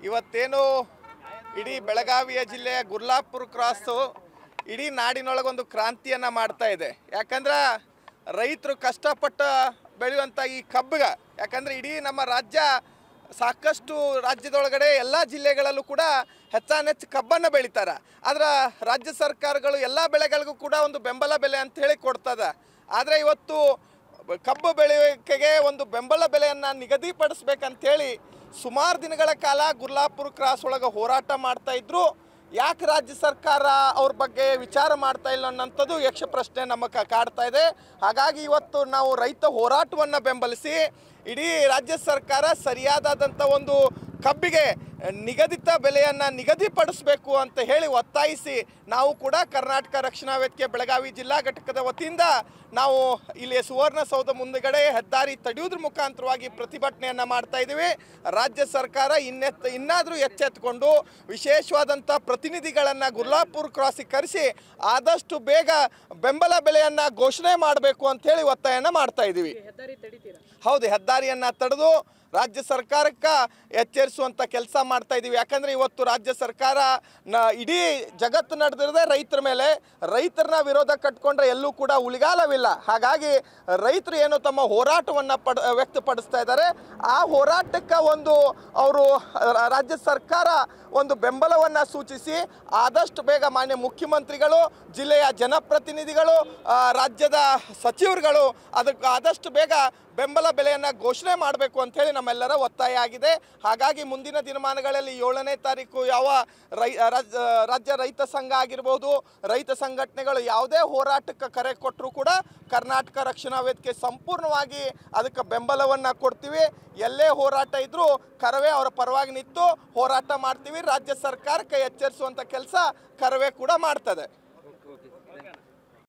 ಇವತ್ತೇನು ಇಡೀ ಬೆಳಗಾವಿಯ ಜಿಲ್ಲೆಯ ಗುರ್ಲಾಪುರ ಕ್ರಾಸು ಇಡೀ ನಾಡಿನೊಳಗೊಂದು ಕ್ರಾಂತಿಯನ್ನು ಮಾಡ್ತಾ ಇದೆ. ಯಾಕಂದ್ರೆ ರೈತರು ಕಷ್ಟಪಟ್ಟು ಬೆಳೆಯುವಂಥ ಈ ಕಬ್ಬಿಗೆ, ಯಾಕಂದರೆ ಇಡೀ ನಮ್ಮ ರಾಜ್ಯ ಸಾಕಷ್ಟು ರಾಜ್ಯದೊಳಗಡೆ ಎಲ್ಲ ಜಿಲ್ಲೆಗಳಲ್ಲೂ ಕೂಡ ಹೆಚ್ಚಾನೆಚ್ಚು ಕಬ್ಬನ್ನು ಬೆಳೀತಾರೆ. ಆದ್ರೆ ರಾಜ್ಯ ಸರ್ಕಾರಗಳು ಎಲ್ಲ ಬೆಳೆಗಳಿಗೂ ಕೂಡ ಒಂದು ಬೆಂಬಲ ಬೆಲೆ ಅಂತ ಹೇಳಿ ಕೊಡ್ತದೆ. ಆದರೆ ಇವತ್ತು ಕಬ್ಬು ಬೆಳೆಯೋಕೆಗೆ ಒಂದು ಬೆಂಬಲ ಬೆಲೆಯನ್ನು ನಿಗದಿಪಡಿಸ್ಬೇಕಂತೇಳಿ ಸುಮಾರು ದಿನಗಳ ಕಾಲ ಗುರ್ಲಾಪುರ ಕ್ರಾಸ್ ಒಳಗೆ ಹೋರಾಟ ಮಾಡ್ತಾ ಇದ್ರು. ಯಾಕೆ ರಾಜ್ಯ ಸರ್ಕಾರ ಅವ್ರ ಬಗ್ಗೆ ವಿಚಾರ ಮಾಡ್ತಾ ಇಲ್ಲ ಅನ್ನೋಂಥದ್ದು ಯಕ್ಷ ಪ್ರಶ್ನೆ ನಮಗೆ ಕಾಡ್ತಾ ಇದೆ. ಹಾಗಾಗಿ ಇವತ್ತು ನಾವು ರೈತ ಹೋರಾಟವನ್ನು ಬೆಂಬಲಿಸಿ ಇಡೀ ರಾಜ್ಯ ಸರ್ಕಾರ ಸರಿಯಾದಂಥ ಒಂದು ಕಬ್ಬಿಗೆ ನಿಗದಿತ ಬೆಲೆಯನ್ನು ನಿಗದಿಪಡಿಸಬೇಕು ಅಂತ ಹೇಳಿ ಒತ್ತಾಯಿಸಿ ನಾವು ಕೂಡ ಕರ್ನಾಟಕ ರಕ್ಷಣಾ ವೇದಿಕೆ ಬೆಳಗಾವಿ ಜಿಲ್ಲಾ ಘಟಕದ ವತಿಯಿಂದ ನಾವು ಇಲ್ಲಿ ಸುವರ್ಣಸೌಧ ಮುಂದುಗಡೆ ಹೆದ್ದಾರಿ ತಡೆಯುವುದ್ರ ಮುಖಾಂತರವಾಗಿ ಪ್ರತಿಭಟನೆಯನ್ನು ಮಾಡ್ತಾ ಇದ್ದೀವಿ. ರಾಜ್ಯ ಸರ್ಕಾರ ಇನ್ನಾದರೂ ಎಚ್ಚೆತ್ತುಕೊಂಡು ವಿಶೇಷವಾದಂಥ ಪ್ರತಿನಿಧಿಗಳನ್ನು ಗುರ್ಲಾಪುರ ಕ್ರಾಸಿಗೆ ಕರೆಸಿ ಆದಷ್ಟು ಬೇಗ ಬೆಂಬಲ ಬೆಲೆಯನ್ನು ಘೋಷಣೆ ಮಾಡಬೇಕು ಅಂಥೇಳಿ ಒತ್ತಾಯನ ಮಾಡ್ತಾ ಇದ್ದೀವಿ. ಹೌದು, ಹೆದ್ದಾರಿಯನ್ನು ತಡೆದು ರಾಜ್ಯ ಸರ್ಕಾರಕ್ಕೆ ಎಚ್ಚರಿಸುವಂಥ ಕೆಲಸ ಮಾಡ್ತಾ ಇದ್ದೀವಿ. ಯಾಕಂದರೆ ಇವತ್ತು ರಾಜ್ಯ ಸರ್ಕಾರ ಇಡೀ ಜಗತ್ತು ನಡೆದಿರೋದೇ ರೈತರ ಮೇಲೆ. ರೈತರನ್ನ ವಿರೋಧ ಕಟ್ಕೊಂಡ್ರೆ ಎಲ್ಲೂ ಕೂಡ ಉಳಿಗಾಲವಿಲ್ಲ. ಹಾಗಾಗಿ ರೈತರು ಏನು ತಮ್ಮ ಹೋರಾಟವನ್ನು ವ್ಯಕ್ತಪಡಿಸ್ತಾ ಇದ್ದಾರೆ, ಆ ಹೋರಾಟಕ್ಕೆ ಒಂದು ಅವರು ರಾಜ್ಯ ಸರ್ಕಾರ ಒಂದು ಬೆಂಬಲವನ್ನು ಸೂಚಿಸಿ ಆದಷ್ಟು ಬೇಗ ಮಾನ್ಯ ಮುಖ್ಯಮಂತ್ರಿಗಳು, ಜಿಲ್ಲೆಯ ಜನಪ್ರತಿನಿಧಿಗಳು, ರಾಜ್ಯದ ಸಚಿವರುಗಳು ಅದಕ್ಕೆ ಆದಷ್ಟು ಬೇಗ ಬೆಂಬಲ ಬೆಲೆಯನ್ನು ಘೋಷಣೆ ಮಾಡಬೇಕು ಅಂಥೇಳಿ ನಮ್ಮೆಲ್ಲರ ಒತ್ತಾಯ ಆಗಿದೆ. ಹಾಗಾಗಿ ಮುಂದಿನ ದಿನಮಾನಗಳಲ್ಲಿ 7ನೇ ತಾರೀಕು ಯಾವ ರಾಜ್ಯ ರೈತ ಸಂಘ ಆಗಿರ್ಬೋದು, ರೈತ ಸಂಘಟನೆಗಳು ಯಾವುದೇ ಹೋರಾಟಕ್ಕೆ ಕರೆ ಕೊಟ್ಟರೂ ಕೂಡ ಕರ್ನಾಟಕ ರಕ್ಷಣಾ ವೇದಿಕೆ ಸಂಪೂರ್ಣವಾಗಿ ಅದಕ್ಕೆ ಬೆಂಬಲವನ್ನು ಕೊಡ್ತೀವಿ. ಎಲ್ಲೇ ಹೋರಾಟ ಇದ್ದರೂ ಕರವೇ ಅವರ ಪರವಾಗಿ ನಿಂತು ಹೋರಾಟ ಮಾಡ್ತೀವಿ. ರಾಜ್ಯ ಸರ್ಕಾರಕ್ಕೆ ಎಚ್ಚರಿಸುವಂಥ ಕೆಲಸ ಕರವೇ ಕೂಡ ಮಾಡ್ತದೆ.